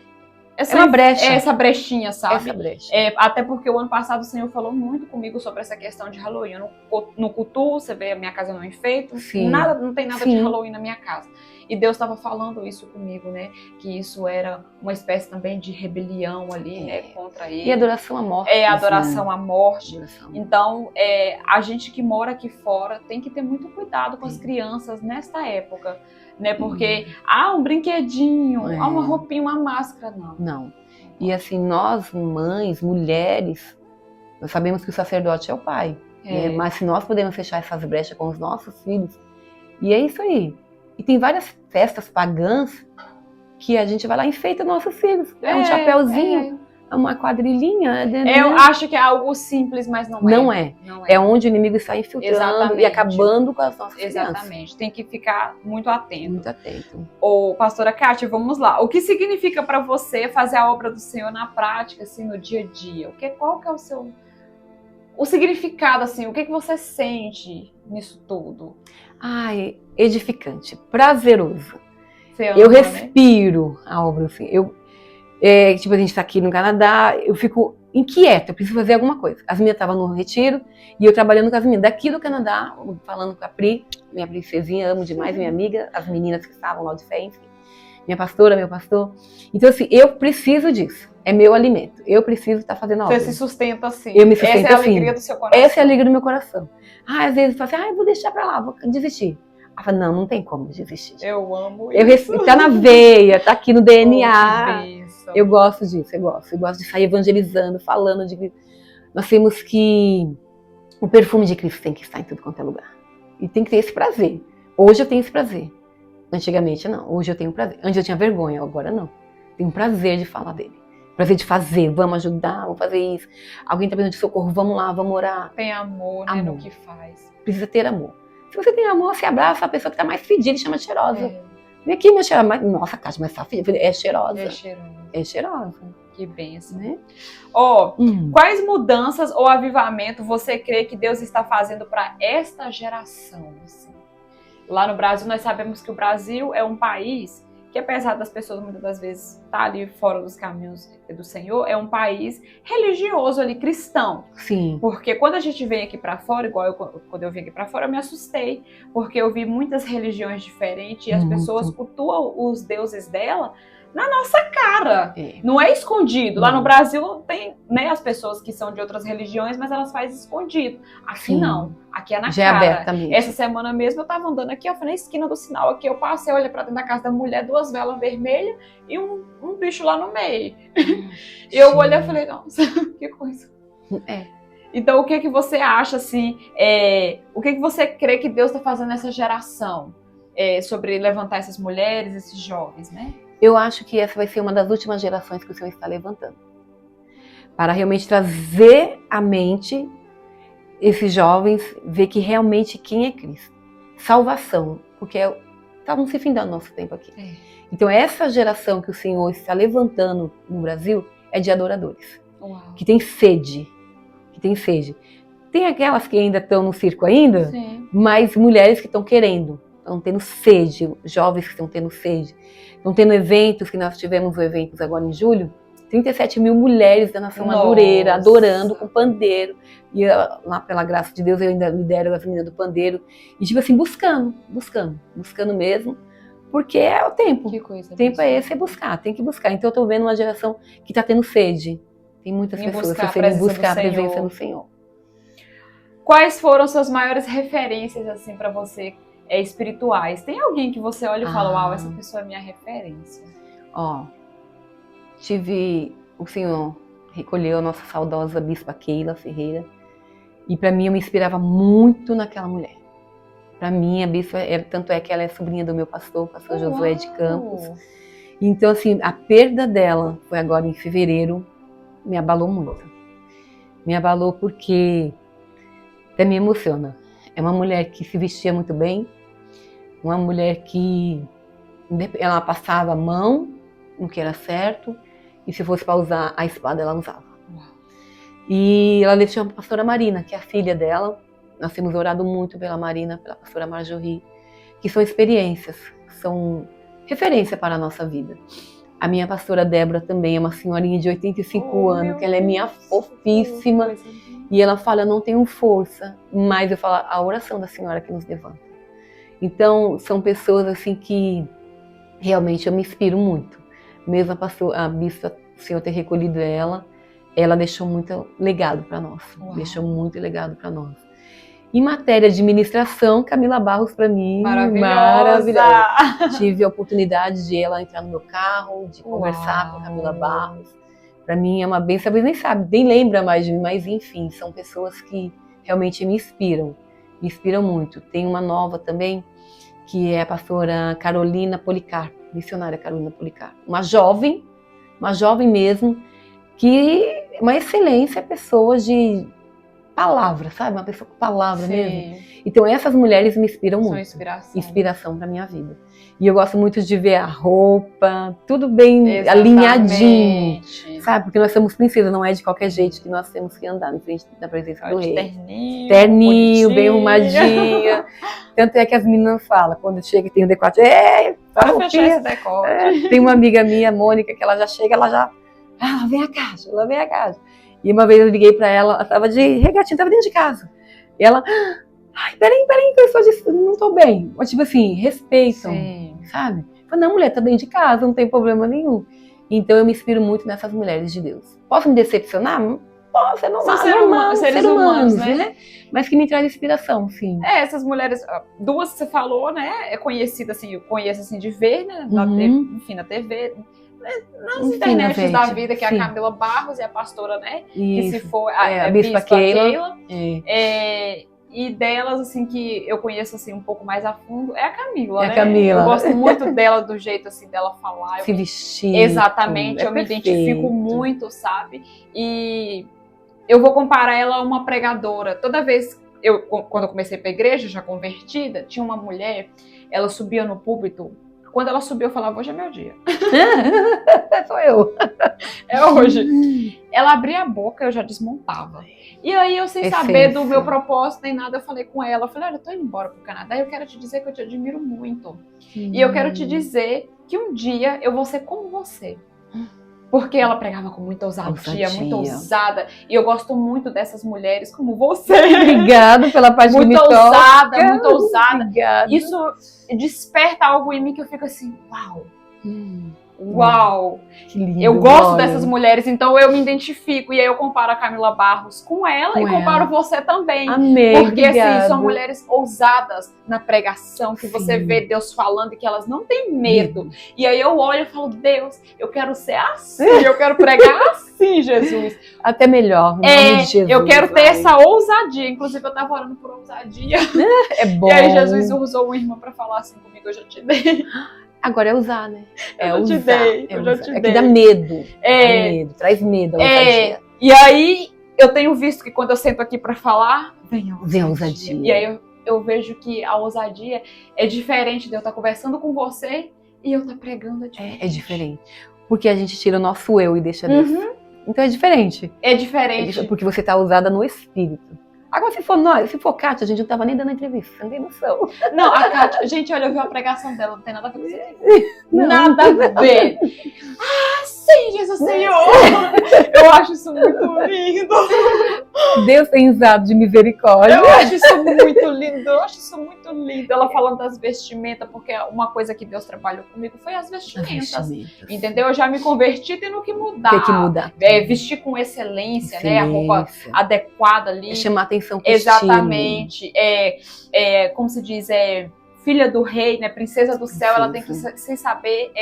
A: essa
B: É uma brecha.
A: essa brechinha, sabe?
B: Essa brecha.
A: Até porque o ano passado o Senhor falou muito comigo sobre essa questão de Halloween. Eu no culto, você vê a minha casa não enfeito,
B: Sim.
A: não tem nada de
B: Sim.
A: Halloween na minha casa. E Deus estava falando isso comigo, né? Que isso era uma espécie também de rebelião ali, né? Contra ele.
B: E adoração à morte.
A: Adoração à morte.
B: Adoração.
A: Então, a gente que mora aqui fora tem que ter muito cuidado com as crianças nesta época, né? Porque, um brinquedinho, uma roupinha, uma máscara, não.
B: Não. E assim, nós, mães, mulheres, nós sabemos que o sacerdote é o pai. Né? Mas se nós podemos fechar essas brechas com os nossos filhos, e é isso aí. E tem várias festas pagãs que a gente vai lá e enfeita nossos filhos. É um chapéuzinho, é uma quadrilhinha.
A: Eu acho que é algo simples, mas não é.
B: Não é. É onde o inimigo está infiltrando. Exatamente. E acabando com as nossas crianças.
A: Exatamente. Tem que ficar muito atento.
B: Muito atento.
A: Ô, pastora Kátia, vamos lá. O que significa para você fazer a obra do Senhor na prática, assim, no dia a dia? Qual que é o significado, assim? O que você sente nisso tudo?
B: Ai, edificante, prazeroso.
A: Ama,
B: eu respiro, né? A obra, assim. Tipo, a gente tá aqui no Canadá, eu fico inquieta, eu preciso fazer alguma coisa. As minhas estavam no retiro e eu trabalhando com as meninas daqui do Canadá, falando com a Pri, minha princesinha, amo demais, minha amiga, as meninas que estavam lá de fé, enfim. Minha pastora, meu pastor. Então, assim, eu preciso disso. É meu alimento. Eu preciso estar fazendo a obra.
A: Você se sustenta assim.
B: Eu me sustento assim.
A: Essa é a alegria do seu coração.
B: Essa é a alegria do meu coração. Às vezes eu falo assim, eu vou deixar pra lá, vou desistir. Eu falo, não tem como desistir.
A: Eu amo isso.
B: Tá na veia, tá aqui no DNA.
A: Oh,
B: eu gosto disso, eu gosto de sair evangelizando, falando de... Nós temos que... O perfume de Cristo tem que estar em tudo quanto é lugar. E tem que ter esse prazer. Hoje eu tenho esse prazer. Antigamente não, hoje eu tenho prazer. Antes eu tinha vergonha, agora não. Tenho prazer de falar dele. Prazer de fazer, vamos ajudar, vamos fazer isso. Alguém tá precisando de socorro, vamos lá, vamos orar.
A: Tem amor, né, no que faz.
B: Precisa ter amor. Se você tem amor, você abraça a pessoa que tá mais fedida e chama de cheirosa. Vem aqui, minha cheirosa. Nossa, Kátia, mas tá fedida. É cheirosa. É cheirosa.
A: Que bênção. Né? Quais mudanças ou avivamento você crê que Deus está fazendo para esta geração? Assim? Lá no Brasil, nós sabemos que o Brasil é um país que, apesar das pessoas muitas das vezes estar ali fora dos caminhos do Senhor, é um país religioso ali, cristão.
B: Sim.
A: Porque quando a gente vem aqui para fora, quando eu vim aqui para fora, eu me assustei, porque eu vi muitas religiões diferentes e as pessoas cultuam os deuses dela na nossa cara. Não é escondido. Lá no Brasil tem, né, as pessoas que são de outras religiões, mas elas fazem escondido. Aqui não. Aqui é na
B: já
A: cara.
B: É abertamente.
A: Essa semana mesmo eu tava andando aqui, eu falei, na esquina do sinal aqui, eu passei, olhei pra dentro da casa da mulher, 2 velas vermelhas e um bicho lá no meio. E eu olhei e falei, nossa, que coisa. Então, o que você acha, assim, o que você crê que Deus está fazendo nessa geração sobre levantar essas mulheres, esses jovens, né?
B: Eu acho que essa vai ser uma das últimas gerações que o Senhor está levantando. Para realmente trazer à mente esses jovens, ver que realmente quem é Cristo. Salvação, porque estavam se findando nosso tempo aqui. Então essa geração que o Senhor está levantando no Brasil é de adoradores.
A: Uau.
B: Que tem sede. Tem aquelas que ainda estão no circo ainda,
A: sim,
B: mas mulheres que estão querendo. Estão tendo sede, jovens que estão tendo sede. Estão tendo eventos, que nós tivemos eventos agora em julho, 37 mil mulheres da Nação Madureira, adorando com pandeiro. E lá, pela graça de Deus, eu ainda lidero as meninas do pandeiro. E tipo assim, buscando mesmo, porque é o tempo.
A: Que coisa.
B: O tempo é esse, é buscar, tem que buscar. Então eu tô vendo uma geração que está tendo sede. Tem muitas pessoas que querem buscar a presença do Senhor.
A: Quais foram suas maiores referências, assim, para você, espirituais? Tem alguém que você olha e fala, uau, essa pessoa é minha referência?
B: O Senhor recolheu a nossa saudosa bispa Keila Ferreira. E para mim, eu me inspirava muito naquela mulher. Para mim, a bispa, tanto é que ela é sobrinha do meu pastor, o pastor Josué de Campos. Então, assim, a perda dela foi agora em fevereiro, me abalou muito. Me abalou porque até me emociona. É uma mulher que se vestia muito bem, uma mulher que ela passava a mão no que era certo, e se fosse para usar a espada, ela usava. E ela deixou a pastora Marina, que é a filha dela. Nós temos orado muito pela Marina, pela pastora Marjorie, que são experiências, são referência para a nossa vida. A minha pastora Débora também é uma senhorinha de 85 anos, que ela é minha fofíssima. E ela fala, eu não tenho força, mas eu falo, a oração da senhora que nos levanta. Então, são pessoas assim que realmente eu me inspiro muito. Mesmo a bispa, o Senhor ter recolhido ela deixou muito legado para nós.
A: Uau.
B: Deixou muito legado para nós. Em matéria de administração, Camila Barros para mim, maravilhosa. Tive a oportunidade de ela entrar no meu carro, de conversar com a Camila Barros. Para mim é uma bênção, talvez nem sabe, nem lembra mais de mim, mas enfim, são pessoas que realmente me inspiram muito. Tem uma nova também, que é a pastora Carolina Policarpo, missionária Carolina Policarpo. Uma jovem mesmo, que é uma excelência, pessoa de palavra, sabe? Uma pessoa com palavra mesmo. Então essas mulheres me inspiram muito. Inspiração para minha vida. E eu gosto muito de ver a roupa, tudo bem alinhadinho, sabe? Porque nós somos princesas, não é de qualquer jeito que nós temos que andar em frente da presença do rei. Terninho, bem arrumadinha. Tanto é que as meninas falam, quando chega e tem um decote,
A: para fechar esse decote.
B: Tem uma amiga minha, Mônica, que ela já chega, ela vem a casa. E uma vez eu liguei pra ela estava de regatinha, estava dentro de casa. E ela, peraí, que eu não tô bem. Mas, tipo assim, respeitam, sabe? Eu falei, não, mulher, tá dentro de casa, não tem problema nenhum. Então eu me inspiro muito nessas mulheres de Deus. Posso me decepcionar? Posso, é normal, seres humanos, né? Mas que me traz inspiração, sim.
A: Essas mulheres, duas que você falou, né? É conhecida, assim, eu conheço assim de ver, né? Na TV, nas internets da vida, que é a Camila Barros e a pastora, né?
B: Isso.
A: Que se for
B: a bispa Keila.
A: E delas, assim, que eu conheço assim um pouco mais a fundo, é a Camila, né?
B: A Camila.
A: Eu gosto muito dela, do jeito assim dela falar.
B: Se vestir.
A: Exatamente, eu me identifico muito, sabe? E eu vou comparar ela a uma pregadora. Toda vez, quando eu comecei pra igreja, já convertida, tinha uma mulher, ela subia no púlpito. Quando ela subiu, eu falava, hoje é meu dia.
B: Sou eu.
A: É hoje. Ela abria a boca, eu já desmontava. E aí, eu sem saber do meu propósito nem nada, eu falei com ela. Eu falei, olha, eu tô indo embora pro Canadá e eu quero te dizer que eu te admiro muito. E eu quero te dizer que um dia eu vou ser como você. Porque ela pregava com muita ousadia, muito ousada. E eu gosto muito dessas mulheres como você.
B: Obrigada pela parte
A: muito ousada, muito ousada.
B: Obrigada.
A: Isso desperta algo em mim que eu fico assim, uau. Uau!
B: Que lindo,
A: eu gosto dessas mulheres, então eu me identifico. E aí eu comparo a Camila Barros com ela e comparo você também.
B: Amém,
A: porque assim, são mulheres ousadas na pregação, que você vê Deus falando e que elas não têm medo. E aí eu olho e falo, Deus, eu quero ser assim, eu quero pregar assim, Jesus.
B: Até melhor, no nome de Jesus.
A: Eu quero ter essa ousadia. Inclusive eu tava orando por ousadia.
B: É bom.
A: E aí Jesus usou uma irmã pra falar assim comigo, eu já te dei.
B: Agora é usar, né?
A: Eu já te dei.
B: É que dá medo. Traz medo.
A: E aí, eu tenho visto que quando eu sento aqui pra falar, vem a ousadia. E aí, eu vejo que a ousadia é diferente de eu estar conversando com você e eu estar pregando.
B: É diferente. Porque a gente tira o nosso eu e deixa Deus. Então é diferente.
A: É diferente.
B: Porque você tá usada no espírito. Agora, se for Kátia, a gente não tava nem dando entrevista, você não tem noção.
A: Não, a Kátia, gente, olha, eu vi a pregação dela, não tem nada a ver com isso aqui. Nada a ver. Sim, Jesus Senhor! Eu acho isso muito lindo.
B: Deus tem usado de misericórdia.
A: Eu acho isso muito lindo. Ela falando das vestimentas, porque uma coisa que Deus trabalhou comigo foi as vestimentas. Entendeu? Eu já me converti tendo que mudar.
B: Tem que mudar.
A: Vestir com excelência, né? A roupa adequada ali.
B: Chamar atenção pro
A: exatamente. Como se diz, filha do rei, né, princesa do céu, ela tem que saber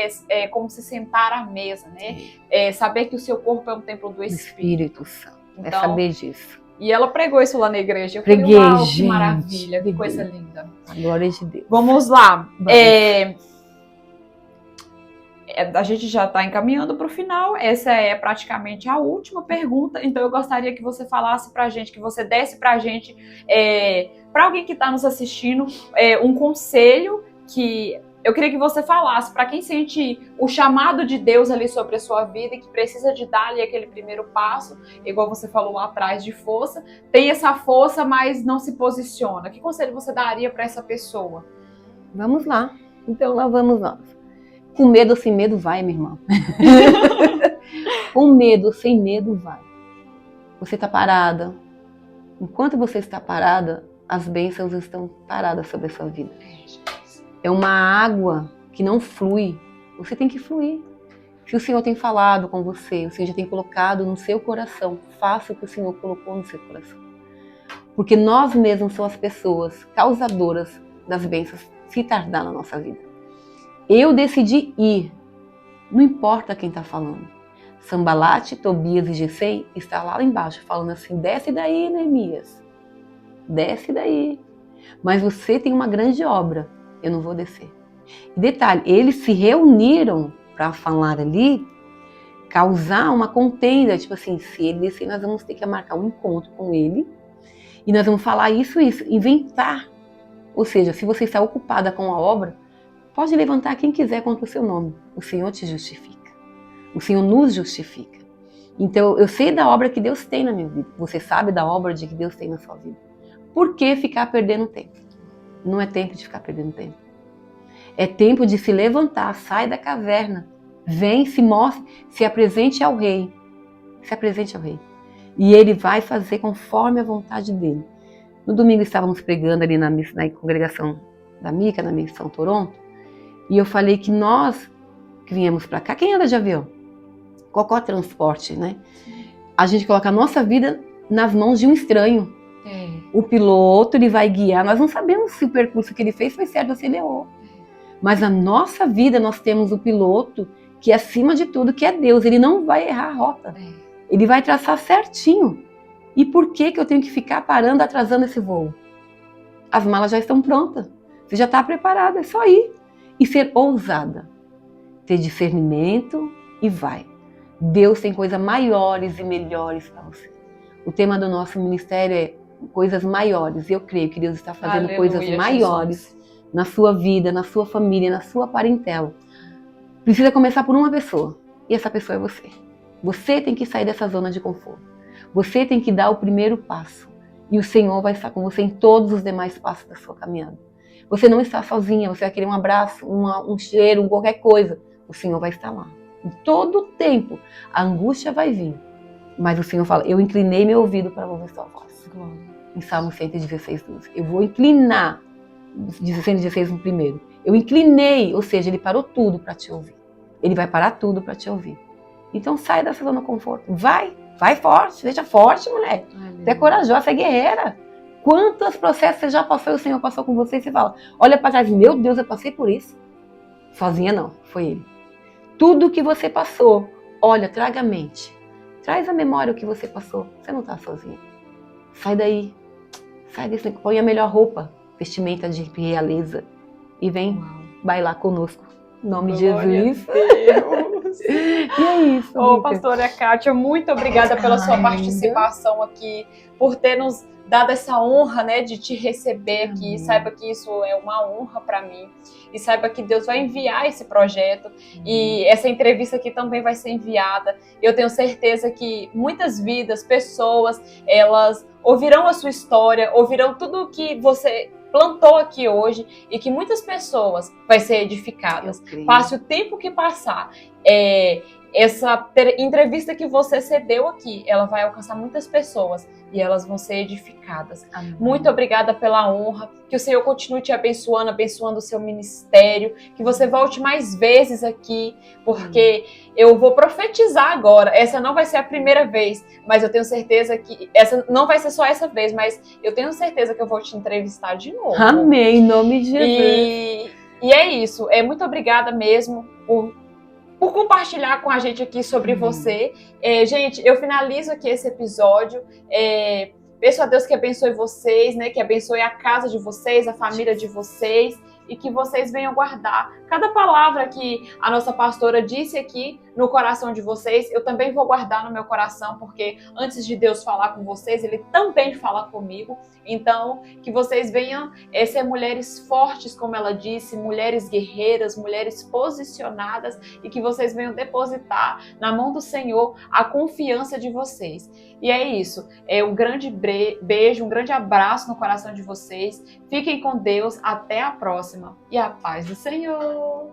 A: como se sentar à mesa, né? Saber que o seu corpo é um templo do Espírito
B: Santo. Então, é saber disso.
A: E ela pregou isso lá na igreja. Eu
B: falei, uau,
A: gente, que maravilha, que coisa linda.
B: A glória de Deus.
A: Vamos lá. A gente já está encaminhando para o final. Essa é praticamente a última pergunta. Então eu gostaria que você falasse para a gente, que você desse para a gente, para alguém que está nos assistindo, um conselho que eu queria que você falasse para quem sente o chamado de Deus ali sobre a sua vida e que precisa de dar ali aquele primeiro passo, igual você falou lá atrás de força, tem essa força, mas não se posiciona. Que conselho você daria para essa pessoa?
B: Vamos lá. Então lá vamos nós. Com medo ou sem medo vai, minha irmã. Com medo ou sem medo vai. Você está parada. Enquanto você está parada, as bênçãos estão paradas sobre a sua vida. É uma água que não flui. Você tem que fluir. Se o Senhor tem falado com você, o Senhor já tem colocado no seu coração, faça o que o Senhor colocou no seu coração. Porque nós mesmos somos as pessoas causadoras das bênçãos se tardar na nossa vida. Eu decidi ir. Não importa quem está falando. Sambalate, Tobias e Gesem está lá embaixo falando assim, desce daí, Neemias. Desce daí. Mas você tem uma grande obra. Eu não vou descer. E detalhe, eles se reuniram para falar ali, causar uma contenda, tipo assim, se ele descer, nós vamos ter que marcar um encontro com ele e nós vamos falar isso, inventar. Ou seja, se você está ocupada com a obra, pode levantar quem quiser contra o seu nome. O Senhor te justifica. O Senhor nos justifica. Então, eu sei da obra que Deus tem na minha vida. Você sabe da obra que Deus tem na sua vida. Por que ficar perdendo tempo? Não é tempo de ficar perdendo tempo. É tempo de se levantar, sai da caverna, vem, se mostre, se apresente ao rei. Se apresente ao rei. E ele vai fazer conforme a vontade dele. No domingo estávamos pregando ali na congregação da Mica, na Missão Toronto, e eu falei que nós que viemos para cá, quem anda de avião? Qualquer transporte, né? A gente coloca a nossa vida nas mãos de um estranho. O piloto, ele vai guiar, nós não sabemos se o percurso que ele fez foi certo ou se ele errou. Mas na nossa vida nós temos o piloto que acima de tudo, que é Deus, ele não vai errar a rota. Ele vai traçar certinho. E por que eu tenho que ficar parando, atrasando esse voo? As malas já estão prontas. Você já está preparada, é só ir. E ser ousada. Ter discernimento e vai. Deus tem coisas maiores e melhores para você. O tema do nosso ministério é coisas maiores. Eu creio que Deus está fazendo coisas maiores na sua vida, na sua família, na sua parentela. Precisa começar por uma pessoa. E essa pessoa é você. Você tem que sair dessa zona de conforto. Você tem que dar o primeiro passo. E o Senhor vai estar com você em todos os demais passos da sua caminhada. Você não está sozinha, você vai querer um abraço, um cheiro, qualquer coisa. O Senhor vai estar lá. Em todo o tempo, a angústia vai vir. Mas o Senhor fala, eu inclinei meu ouvido para ouvir sua voz. Em Salmo 116, 12. Eu vou inclinar, 116 no primeiro. Eu inclinei, ou seja, ele parou tudo para te ouvir. Ele vai parar tudo para te ouvir. Então sai dessa zona de conforto. Vai forte, seja forte, mulher. Você é corajosa, você é guerreira. Quantos processos você já passou e o Senhor passou com você e você fala, olha para trás, meu Deus, eu passei por isso. Sozinha não, foi Ele. Tudo que você passou, olha, traga a mente. Traz a memória o que você passou. Você não está sozinha. Sai daí. Sai desse, põe a melhor roupa, vestimenta de realeza e vem bailar conosco. Em nome de Jesus. E é isso.
A: Ô, pastora Kátia, muito obrigada pela sua participação aqui, por ter nos dado essa honra, né, de te receber aqui. Saiba que isso é uma honra para mim. E saiba que Deus vai enviar esse projeto. E essa entrevista aqui também vai ser enviada. Eu tenho certeza que muitas vidas, pessoas, elas ouvirão a sua história, ouvirão tudo o que você plantou aqui hoje e que muitas pessoas vai ser edificadas. Passe o tempo que passar. Essa entrevista que você cedeu aqui, ela vai alcançar muitas pessoas e elas vão ser edificadas. Amém. Muito obrigada pela honra, que o Senhor continue te abençoando, abençoando o seu ministério, que você volte mais vezes aqui, porque eu vou profetizar agora, essa não vai ser a primeira vez, mas eu tenho certeza que, essa não vai ser só essa vez, mas eu tenho certeza que eu vou te entrevistar de novo.
B: Amém, em nome de Jesus.
A: E é isso, muito obrigada mesmo por compartilhar com a gente aqui sobre você. Gente, eu finalizo aqui esse episódio. Peço a Deus que abençoe vocês, né? Que abençoe a casa de vocês, a família de vocês. e que vocês venham guardar cada palavra que a nossa pastora disse aqui no coração de vocês. Eu também vou guardar no meu coração, porque antes de Deus falar com vocês, Ele também fala comigo. Então, que vocês venham ser mulheres fortes, como ela disse, mulheres guerreiras, mulheres posicionadas, e que vocês venham depositar na mão do Senhor a confiança de vocês. E é isso. Um grande beijo, um grande abraço no coração de vocês. Fiquem com Deus. Até a próxima. E a paz do Senhor.